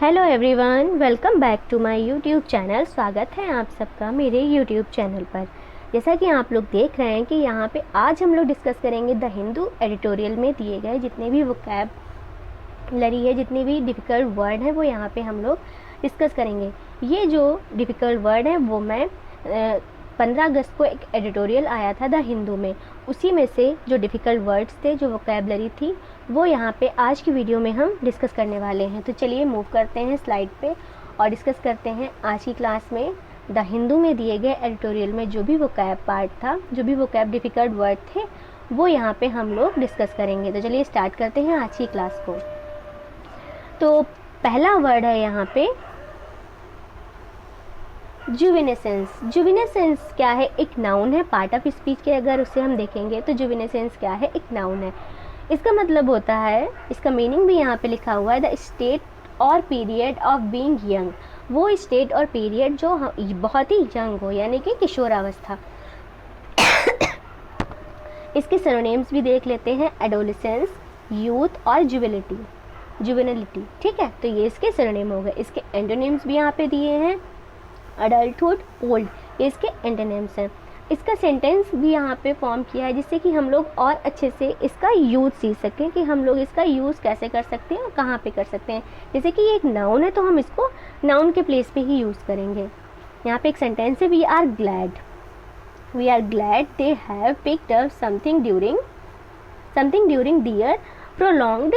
Hello everyone, welcome back to my YouTube channel. स्वागत है आप सबका मेरे यूट्यूब चैनल पर। जैसा कि आप लोग देख रहे हैं कि यहाँ पे आज हम लोग डिस्कस करेंगे द हिंदू एडिटोरियल में दिए गए जितने भी वोकैबुलरी है, जितने भी डिफ़िकल्ट वर्ड हैं वो यहाँ पे हम लोग डिस्कस करेंगे। ये जो डिफ़िकल्ट वर्ड है वो मैं 15 अगस्त को एक एडिटोरियल आया था द हिंदू में, उसी में से जो डिफ़िकल्ट वर्ड्स थे, जो वोकैबुलरी थी, वो यहाँ पे आज की वीडियो में हम डिस्कस करने वाले हैं। तो चलिए मूव करते हैं स्लाइड पे और डिस्कस करते हैं आज की क्लास में द हिंदू में दिए गए एडिटोरियल में जो भी वोकैब पार्ट था, जो भी वोकैब डिफ़िकल्ट वर्ड थे, वो यहाँ पे हम लोग डिस्कस करेंगे। तो चलिए स्टार्ट करते हैं आज की क्लास को। तो पहला वर्ड है यहाँ पे जुवेनेसेंस। जुवेनेसेंस क्या है? एक नाउन है, पार्ट ऑफ स्पीच के अगर उसे हम देखेंगे तो जुवेनेसेंस क्या है? एक नाउन है। इसका मतलब होता है, इसका मीनिंग भी यहाँ पे लिखा हुआ है, द स्टेट और पीरियड ऑफ बीइंग यंग। वो स्टेट और पीरियड जो बहुत ही यंग हो, यानी कि किशोरावस्था। इसके सिनोनिम्स भी देख लेते हैं, एडोलेसेंस, यूथ और जुवेनिलिटी। ठीक है, तो ये इसके सिनोनिम हो गए। इसके एंटोनिम्स भी यहाँ पे दिए हैं, अडल्टहुड, ओल्ड, ये इसके एंटोनिम्स हैं। इसका सेंटेंस भी यहाँ पे फॉर्म किया है जिससे कि हम लोग और अच्छे से इसका यूज़ सीख सकें कि हम लोग इसका यूज़ कैसे कर सकते हैं और कहाँ पे कर सकते हैं। जैसे कि ये एक नाउन है तो हम इसको नाउन के प्लेस पे ही यूज़ करेंगे। यहाँ पे एक सेंटेंस है, we are glad they have picked up something during their prolonged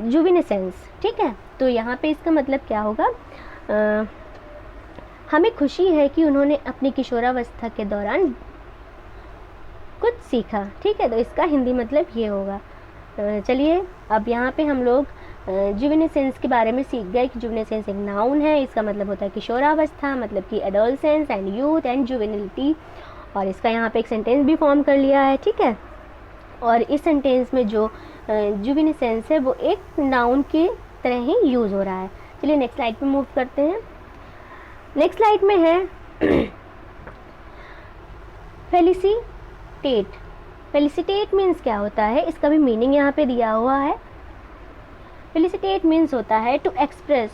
juvenescence. ठीक है, तो यहाँ पे इसका मतलब क्या होगा? हमें खुशी है कि उन्होंने अपनी किशोरावस्था के दौरान कुछ सीखा। ठीक है, तो इसका हिंदी मतलब ये होगा। चलिए अब यहाँ पे हम लोग जुवेनेसेंस के बारे में सीख गए कि जुवेनेसेंस एक नाउन है, इसका मतलब होता है किशोरावस्था, मतलब कि एडोलसेंस एंड यूथ एंड जुवेनिलिटी। और इसका यहाँ पे एक सेंटेंस भी फॉर्म कर लिया है। ठीक है, और इस सेंटेंस में जो जुवेनेसेंस है वो एक नाउन के तरह ही यूज़ हो रहा है। चलिए नेक्स्ट स्लाइड पे मूव करते हैं। नेक्स्ट स्लाइड में है फेलिसिटेट। फेलिसिटेट मीन्स क्या होता है? इसका भी मीनिंग यहाँ पे दिया हुआ है। फेलिसिटेट मीन्स होता है to express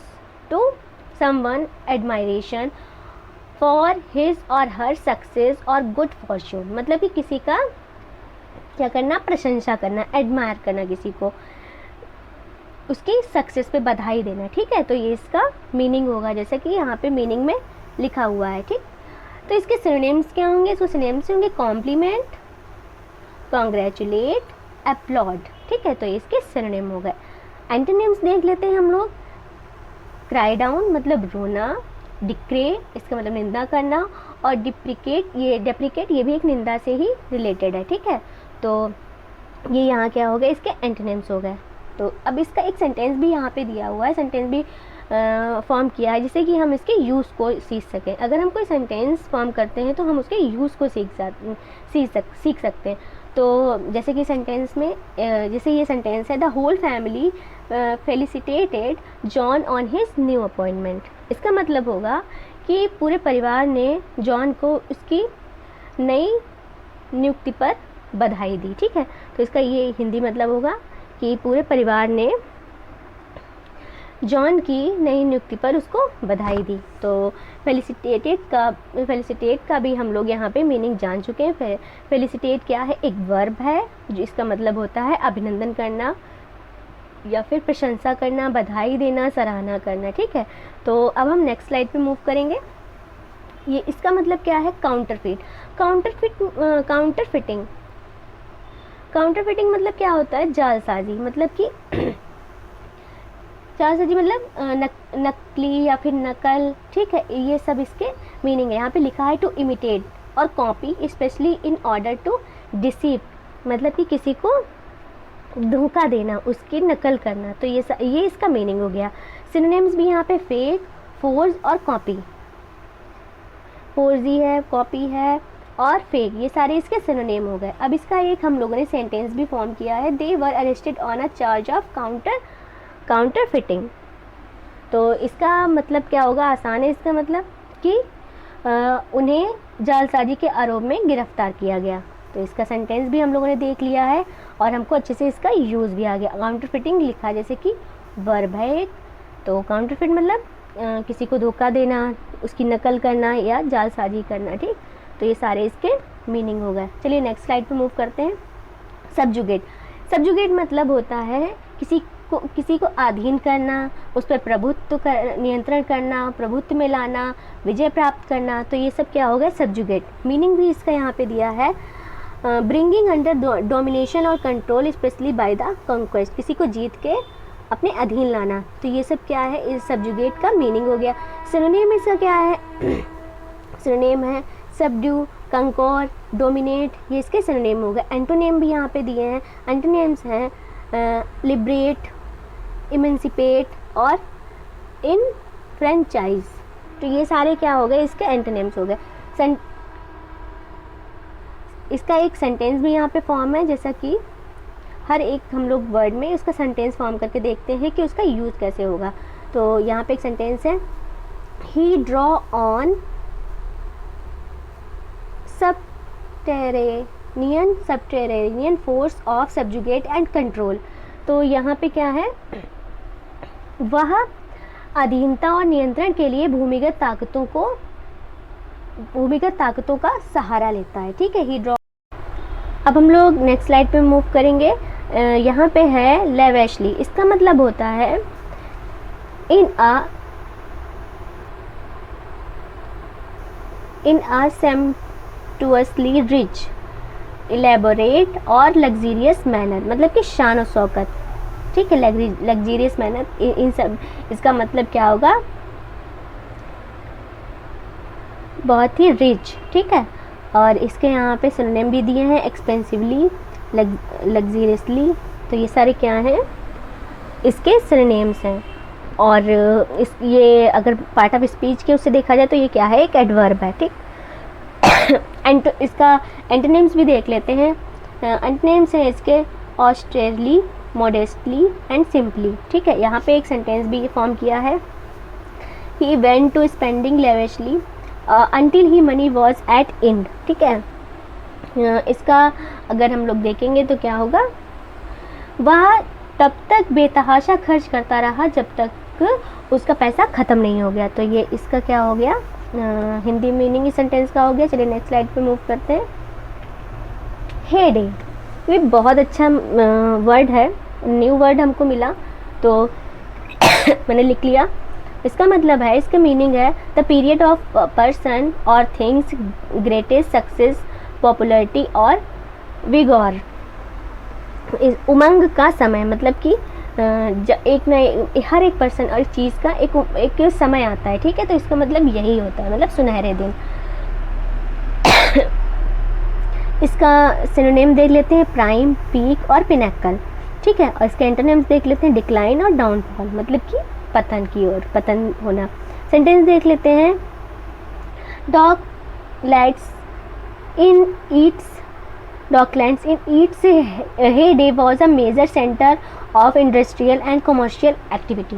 to someone admiration for his or her success और गुड फॉर्च्यून। मतलब कि किसी का क्या करना? प्रशंसा करना, एडमायर करना, किसी को उसकी सक्सेस पे बधाई देना। ठीक है, तो ये इसका मीनिंग होगा जैसे कि यहाँ पे मीनिंग में लिखा हुआ है। ठीक, तो इसके सिनोनिम्स क्या होंगे? इसके सिनोनिम्स होंगे कॉम्प्लीमेंट, कॉन्ग्रेचुलेट, अपलॉड। ठीक है, तो इसके सिनोनिम हो गए। एंटोनिम्स देख लेते हैं हम लोग। क्राई डाउन मतलब रोना, डिक्रे इसका मतलब निंदा करना, और डेप्रिकेट ये भी एक निंदा से ही रिलेटेड है। ठीक है, तो ये यहाँ क्या हो गए? इसके एंटोनिम्स हो गए। तो अब इसका एक सेंटेंस भी यहाँ पे दिया हुआ है, सेंटेंस भी फॉर्म किया है जिससे कि हम इसके यूज़ को सीख सकें। अगर हम कोई सेंटेंस फॉर्म करते हैं तो हम उसके यूज़ को सीख सकते हैं। तो जैसे कि सेंटेंस में जैसे ये सेंटेंस है, the whole family felicitated John on his new appointment. इसका मतलब होगा कि पूरे परिवार ने जॉन को उसकी नई नियुक्ति पर बधाई दी। ठीक है, तो इसका ये हिंदी मतलब होगा कि पूरे परिवार ने जॉन की नई नियुक्ति पर उसको बधाई दी। तो फेलिसिटेट का भी हम लोग यहाँ पे मीनिंग जान चुके हैं। फेलिसिटेट क्या है? एक वर्ब है जो इसका मतलब होता है अभिनंदन करना या फिर प्रशंसा करना, बधाई देना, सराहना करना। ठीक है, तो अब हम नेक्स्ट स्लाइड पे मूव करेंगे। ये इसका मतलब क्या है? काउंटरफिटिंग मतलब क्या होता है? जालसाजी। मतलब कि जालसाजी मतलब नकली या फिर नकल। ठीक है, ये सब इसके मीनिंग है। यहाँ पे लिखा है to imitate or copy especially in order to deceive, मतलब कि किसी को धोखा देना, उसकी नकल करना। तो ये इसका मीनिंग हो गया। सिनोनिम्स भी यहाँ पे फेक, फोर्ज और कॉपी। फोर्जी है, कॉपी है और फेक, ये सारे इसके सिनोनिम हो गए। अब इसका एक हम लोगों ने सेंटेंस भी फॉर्म किया है, they were arrested on a charge of counterfeiting. तो इसका मतलब क्या होगा? आसान है इसका मतलब कि उन्हें जालसाजी के आरोप में गिरफ्तार किया गया। तो इसका सेंटेंस भी हम लोगों ने देख लिया है और हमको अच्छे से इसका यूज़ भी आ गया। काउंटरफिटिंग लिखा जैसे कि वर्ब है एक। तो काउंटरफिट मतलब किसी को धोखा देना, उसकी नकल करना या जालसाजी करना, ठीक। तो ये सारे इसके मीनिंग हो गए। चलिए नेक्स्ट स्लाइड पे मूव करते हैं। सब्जुगेट। सब्जुगेट मतलब होता है किसी को अधीन करना, उस पर प्रभुत्व कर, नियंत्रण करना, प्रभुत्व में लाना, विजय प्राप्त करना। तो ये सब क्या हो गया, सब्जुगेट। मीनिंग भी इसका यहाँ पे दिया है, ब्रिंगिंग अंडर डोमिनेशन और control specially by the conquest, किसी को जीत के अपने अधीन लाना। तो ये सब क्या है, इस सब्जुगेट का मीनिंग हो गया। सिनोनिम इसका क्या है, सिनोनिम है सबड्यू, कंकोर, डोमिनेट, ये इसके सिनोनिम हो गए। एंटोनिम भी यहाँ पे दिए हैं। एंटोनिम्स हैं लिबरेट, इमेंसिपेट और इनफ्रेंचाइज। तो ये सारे क्या हो गए, इसके एंटोनिम्स हो गए। इसका एक सेंटेंस भी यहाँ पे फॉर्म है, जैसा कि हर एक हम लोग वर्ड में उसका सेंटेंस फॉर्म करके देखते हैं कि उसका यूज़ कैसे होगा। तो यहाँ पे एक सेंटेंस है, he draw on subterranean force of subjugate and control. तो यहाँ पे क्या है, वह अधीनता और नियंत्रण के लिए भूमिगत ताकतों का सहारा लेता है, ठीक है। He draw. अब हम लोग नेक्स्ट स्लाइड पे मूव करेंगे। यहाँ पे है लेवेशली। इसका मतलब होता है इन अ सेम्पटुअसली रिच, इलेबोरेट और लग्जीरियस मैनर, मतलब कि शान और शौकत, ठीक है। लग्जीरियस मैनर, इन सब इसका मतलब क्या होगा, बहुत ही रिच, ठीक है। और इसके यहाँ पे सिनोनिम भी दिए हैं, एक्सपेंसिवली, लग्जीरियसली। तो ये सारे क्या हैं, इसके सिनोनिम्स हैं। और ये अगर पार्ट ऑफ स्पीच के उससे देखा जाए तो ये क्या है, एक एडवर्ब है, ठीक। इसका एंटोनिम्स भी देख लेते हैं। एंटोनिम्स हैं इसके ऑस्टेरली, मॉडेस्टली एंड सिंपली, ठीक है। यहाँ पे एक सेंटेंस भी फॉर्म किया है, he went to spending lavishly until he money was at end, ठीक है। इसका अगर हम लोग देखेंगे तो क्या होगा, वह तब तक बेतहाशा खर्च करता रहा जब तक उसका पैसा ख़त्म नहीं हो गया। तो ये इसका क्या हो गया, हिंदी मीनिंग इस सेंटेंस का हो गया। चलिए नेक्स्ट स्लाइड पे मूव करते हैं। हे डे, ये बहुत अच्छा वर्ड है, न्यू वर्ड हमको मिला तो मैंने लिख लिया। इसका मतलब है, इसका मीनिंग है द पीरियड ऑफ पर्सन और थिंग्स ग्रेटेस्ट सक्सेस, पॉपुलैरिटी और विगोर। उमंग का समय, मतलब कि एक न हर एक पर्सन और चीज़ का एक समय आता है, ठीक है। तो इसका मतलब यही होता है, मतलब सुनहरे दिन। इसका सिनोनिम देख लेते हैं, प्राइम, पीक और पिनैकल, ठीक है। और इसके एंटोनिम्स देख लेते हैं, डिक्लाइन और डाउनफॉल, मतलब कि पतन की ओर, पतन होना। सेंटेंस देख लेते हैं, Docklands in its heyday was a major centre of industrial and commercial activity.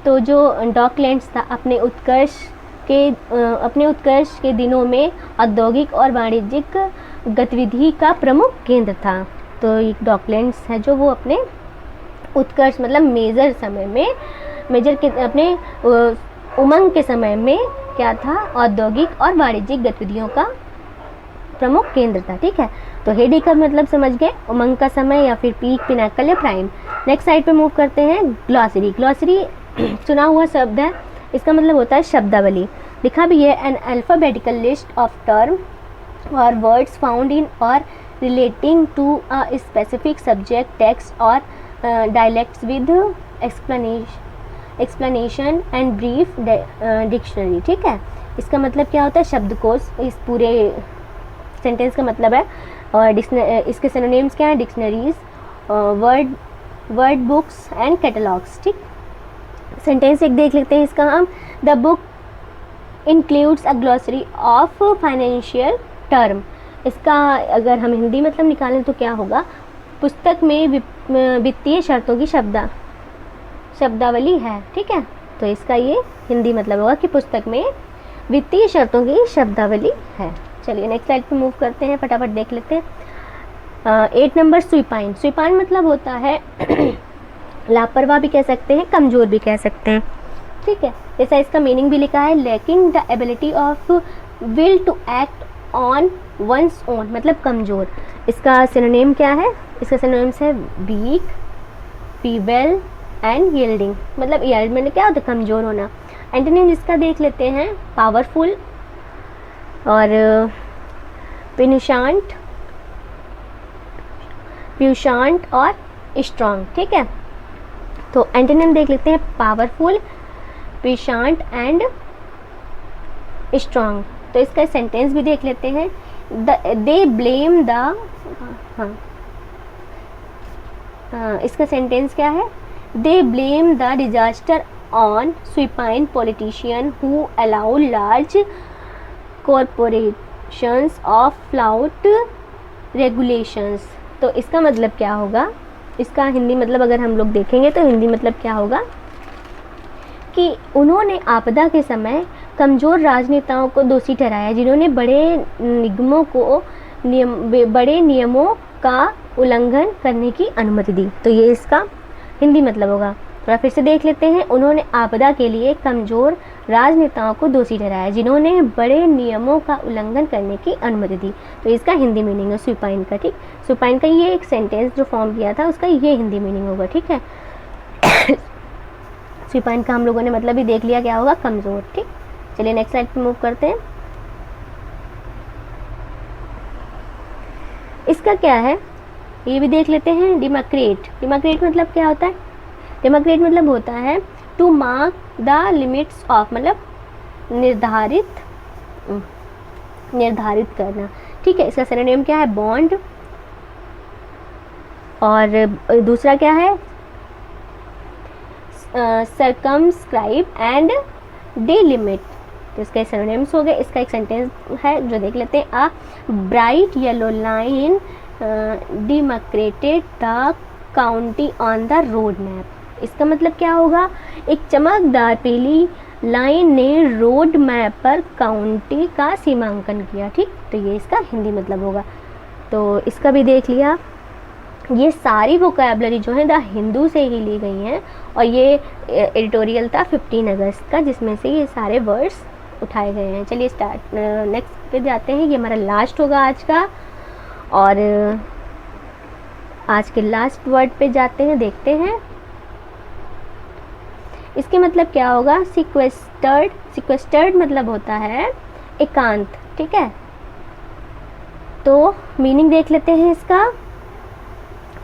तो जो डॉकलैंड्स था अपने उत्कर्ष के दिनों में औद्योगिक और वाणिज्यिक गतिविधि का प्रमुख केंद्र था। तो ये डॉकलैंड्स है जो वो अपने उत्कर्ष मतलब अपने उमंग के समय में क्या था, औद्योगिक और वाणिज्यिक गतिविधियों का प्रमुख केंद्र था, ठीक है। तो हेडी का मतलब समझ गए, उमंग का समय या फिर पीक, पिनाकल या प्राइम। नेक्स्ट साइड पे मूव करते हैं। ग्लॉसरी। ग्लॉसरी सुना हुआ शब्द है, इसका मतलब होता है शब्दावली। लिखा भी है, an alphabetical list of term or words found in or relating to a specific subject, text or dialects with explanation and brief dictionary, ठीक है। इसका मतलब क्या होता है, शब्दकोश, इस पूरे सेंटेंस का मतलब है। और इसके सिनोनिम्स क्या हैं, dictionaries, word books and catalogues, ठीक। सेंटेंस एक देख लेते हैं इसका हम। The book includes a glossary of financial term. इसका अगर हम हिंदी मतलब निकालें तो क्या होगा, पुस्तक में वित्तीय शर्तों की शब्दावली है, ठीक है। तो इसका ये हिंदी मतलब होगा कि पुस्तक में वित्तीय शर्तों की शब्दावली है। चलिए नेक्स्ट स्लाइड पे मूव करते हैं, फटाफट देख लेते हैं। 8 नंबर, सुइपाइन। सुइपाइन मतलब होता है लापरवाह भी कह सकते हैं, कमज़ोर भी कह सकते हैं, ठीक है। जैसा इसका मीनिंग भी लिखा है, lacking the ability of will to act on one's own, मतलब कमज़ोर। इसका सिनोनिम क्या है? इसका सिनोनिम्स है वीक, फीबल एंड यील्डिंग, मतलब यील्ड क्या होता है? कमज़ोर होना। एंटोनिम इसका देख लेते हैं, पावरफुल और पिनुशांट, प्यूशांट और स्ट्रॉन्ग, ठीक है। तो एंटोनिम देख लेते हैं, पावरफुल, प्यूशांट एंड स्ट्रॉन्ग। तो इसका सेंटेंस भी देख लेते हैं, दे ब्लेम द, इसका सेंटेंस क्या है? They blame the disaster on supine politician who allow large corporations of flout regulations. तो इसका मतलब क्या होगा? इसका हिंदी मतलब अगर हम लोग देखेंगे तो हिंदी मतलब क्या होगा कि उन्होंने आपदा के समय कमज़ोर राजनेताओं को दोषी ठहराया, जिन्होंने बड़े नियमों का उल्लंघन करने की अनुमति दी। तो ये इसका हिंदी मतलब होगा। थोड़ा फिर से देख लेते हैं, उन्होंने आपदा के लिए कमज़ोर राजनेताओं को दोषी ठहराया, जिन्होंने बड़े नियमों का उल्लंघन करने की अनुमति दी। तो इसका हिंदी मीनिंग है सुपाइन का, ठीक। सुपाइन का ये एक सेंटेंस जो फॉर्म किया था उसका ये हिंदी मीनिंग होगा, ठीक है। सुपाइन का हम लोगों ने मतलब भी देख लिया, क्या होगा? कमज़ोर, ठीक। चलिए नेक्स्ट स्लाइड पे मूव करते हैं। इसका क्या है ये भी देख लेते हैं, डेमोक्रेट। डेमोक्रेट मतलब क्या होता है? डेमोक्रेट मतलब होता है to mark the limits of, मतलब निर्धारित करना, ठीक है। इसका सिनोनिम क्या है? बॉन्ड। और दूसरा क्या है? Circumscribe and delimit. तो इसके सिनोनिम्स हो गए। इसका एक सेंटेंस है जो देख लेते हैं, a bright yellow line demarcated the county on the road map. इसका मतलब क्या होगा? एक चमकदार पीली लाइन ने रोड मैप पर काउंटी का सीमांकन किया, ठीक। तो ये इसका हिंदी मतलब होगा। तो इसका भी देख लिया। ये सारी वोकैबुलरी जो है द हिंदू से ही ली गई हैं और ये एडिटोरियल था 15 अगस्त का, जिसमें से ये सारे वर्ड्स उठाए गए हैं। चलिए स्टार्ट नेक्स्ट पे जाते हैं। ये हमारा लास्ट होगा आज का, और आज के लास्ट वर्ड पे जाते हैं, देखते हैं इसके मतलब क्या होगा। सिक्वेस्टर्ड। सिक्वेस्टर्ड मतलब होता है एकांत, ठीक है। तो मीनिंग देख लेते हैं इसका,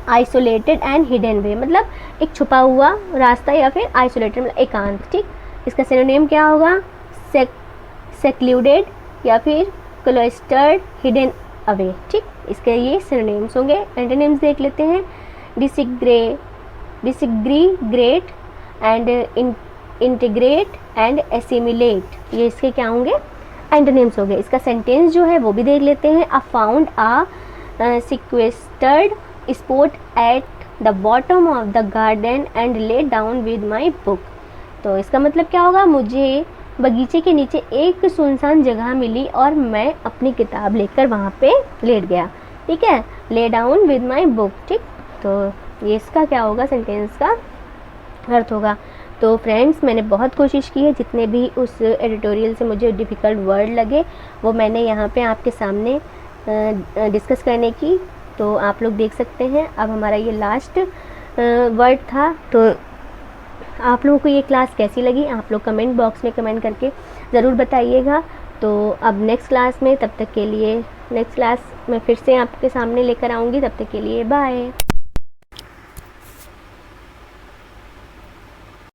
आइसोलेटेड एंड हिडन वे, मतलब एक छुपा हुआ रास्ता या फिर आइसोलेटेड मतलब एकांत, ठीक। इसका सिनोनिम क्या होगा? सेक्लूडेड या फिर क्लोस्टर्ड, हिडन अवे, ठीक। इसके ये सिनोनिम्स होंगे। एंटोनिम्स देख लेते हैं, डिसग्रीग्रेट एंड इंटीग्रेट एंड एसिमिलेट। ये इसके क्या होंगे? एंटोनिम्स हो गए। इसका सेंटेंस जो है वो भी देख लेते हैं, a found a sequestered spot at the bottom of the garden and lay down with my book. तो इसका मतलब क्या होगा? मुझे बगीचे के नीचे एक सुनसान जगह मिली और मैं अपनी किताब लेकर वहाँ पे लेट गया, ठीक है। ले डाउन विद माई बुक, ठीक। तो ये इसका क्या होगा? सेंटेंस का अर्थ होगा। तो फ्रेंड्स, मैंने बहुत कोशिश की है, जितने भी उस एडिटोरियल से मुझे डिफ़िकल्ट वर्ड लगे वो मैंने यहाँ पे आपके सामने डिस्कस करने की। तो आप लोग देख सकते हैं, अब हमारा ये लास्ट वर्ड था। तो आप लोगों को ये क्लास कैसी लगी आप लोग कमेंट बॉक्स में कमेंट करके ज़रूर बताइएगा। तो अब नेक्स्ट क्लास में, तब तक के लिए नेक्स्ट क्लास मैं फिर से आपके सामने लेकर आऊँगी। तब तक के लिए बाय।